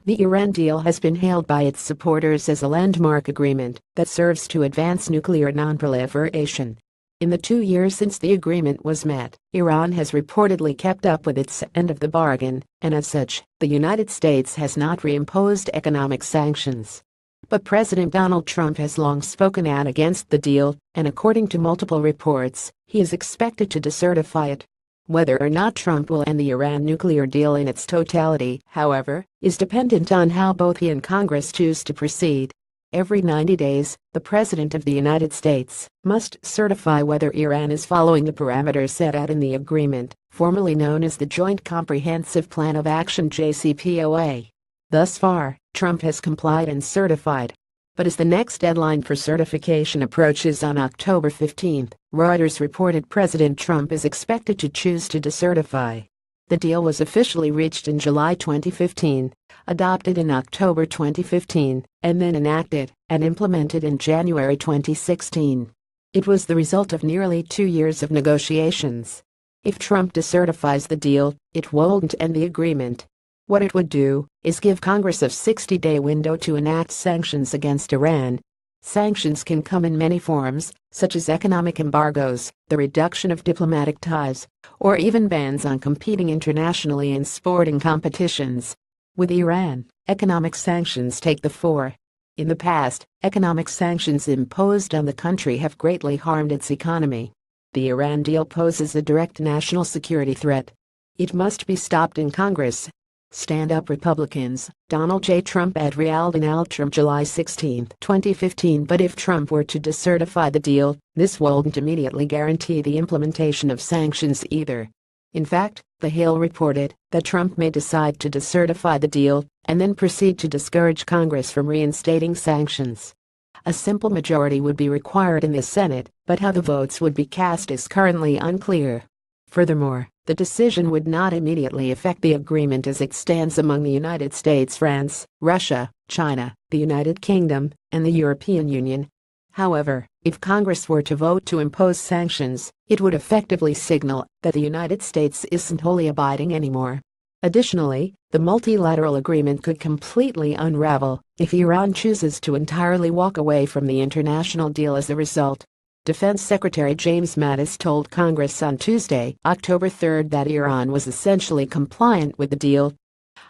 The Iran deal has been hailed by its supporters as a landmark agreement that serves to advance nuclear nonproliferation. In the 2 years since the agreement was met, Iran has reportedly kept up with its end of the bargain, and as such, the United States has not reimposed economic sanctions. But President Donald Trump has long spoken out against the deal, and according to multiple reports, he is expected to decertify it. Whether or not Trump will end the Iran nuclear deal in its totality, however, is dependent on how both he and Congress choose to proceed. Every 90 days, the President of the United States must certify whether Iran is following the parameters set out in the agreement, formerly known as the Joint Comprehensive Plan of Action (JCPOA). Thus far, Trump has complied and certified. But as the next deadline for certification approaches on October 15, Reuters reported President Trump is expected to choose to decertify. The deal was officially reached in July 2015, adopted in October 2015, and then enacted and implemented in January 2016. It was the result of nearly 2 years of negotiations. If Trump decertifies the deal, it won't end the agreement. What it would do is give Congress a 60-day window to enact sanctions against Iran. Sanctions can come in many forms, such as economic embargoes, the reduction of diplomatic ties, or even bans on competing internationally in sporting competitions. With Iran, economic sanctions take the fore. In the past, economic sanctions imposed on the country have greatly harmed its economy. The Iran deal poses a direct national security threat. It must be stopped in Congress. Stand Up Republicans, Donald J. Trump ad Realdan al Trump July 16, 2015. But if Trump were to decertify the deal, this won't immediately guarantee the implementation of sanctions either. In fact, The Hill reported that Trump may decide to decertify the deal and then proceed to discourage Congress from reinstating sanctions. A simple majority would be required in the Senate, but how the votes would be cast is currently unclear. Furthermore, the decision would not immediately affect the agreement as it stands among the United States, France, Russia, China, the United Kingdom, and the European Union. However, if Congress were to vote to impose sanctions, it would effectively signal that the United States isn't wholly abiding anymore. Additionally, the multilateral agreement could completely unravel if Iran chooses to entirely walk away from the international deal as a result. Defense Secretary James Mattis told Congress on Tuesday, October 3, that Iran was essentially compliant with the deal.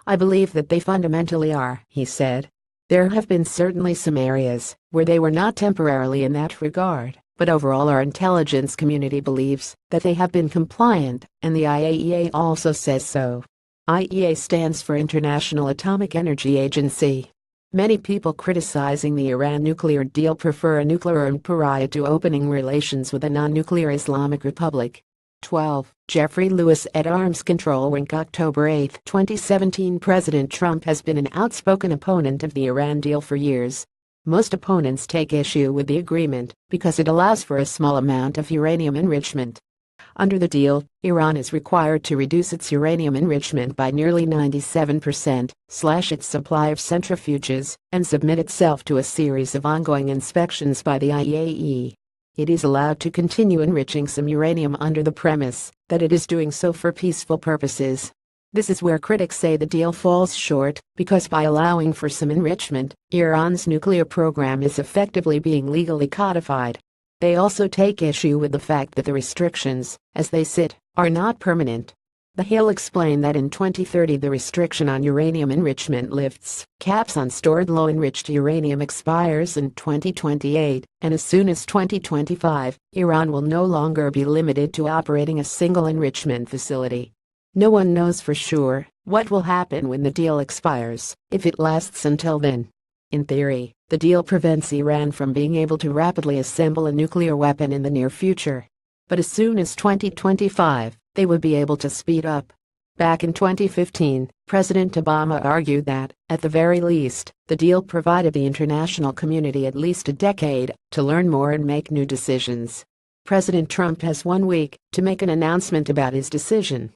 "I believe that they fundamentally are," he said. "There have been certainly some areas where they were not temporarily in that regard, but overall our intelligence community believes that they have been compliant, and the IAEA also says so." IAEA stands for International Atomic Energy Agency. Many people criticizing the Iran nuclear deal prefer a nuclear pariah to opening relations with a non-nuclear Islamic Republic. 12. Jeffrey Lewis at Arms Control Wink October 8, 2017. President Trump has been an outspoken opponent of the Iran deal for years. Most opponents take issue with the agreement because it allows for a small amount of uranium enrichment. Under the deal, Iran is required to reduce its uranium enrichment by nearly 97%, slash its supply of centrifuges, and submit itself to a series of ongoing inspections by the IAEA. It is allowed to continue enriching some uranium under the premise that it is doing so for peaceful purposes. This is where critics say the deal falls short, because by allowing for some enrichment, Iran's nuclear program is effectively being legally codified. They also take issue with the fact that the restrictions, as they sit, are not permanent. The Hill explained that in 2030 the restriction on uranium enrichment lifts, caps on stored low-enriched uranium expires in 2028, and as soon as 2025, Iran will no longer be limited to operating a single enrichment facility. No one knows for sure what will happen when the deal expires, if it lasts until then. In theory, the deal prevents Iran from being able to rapidly assemble a nuclear weapon in the near future. But as soon as 2025, they would be able to speed up. Back in 2015, President Obama argued that, at the very least, the deal provided the international community at least a decade to learn more and make new decisions. President Trump has 1 week to make an announcement about his decision.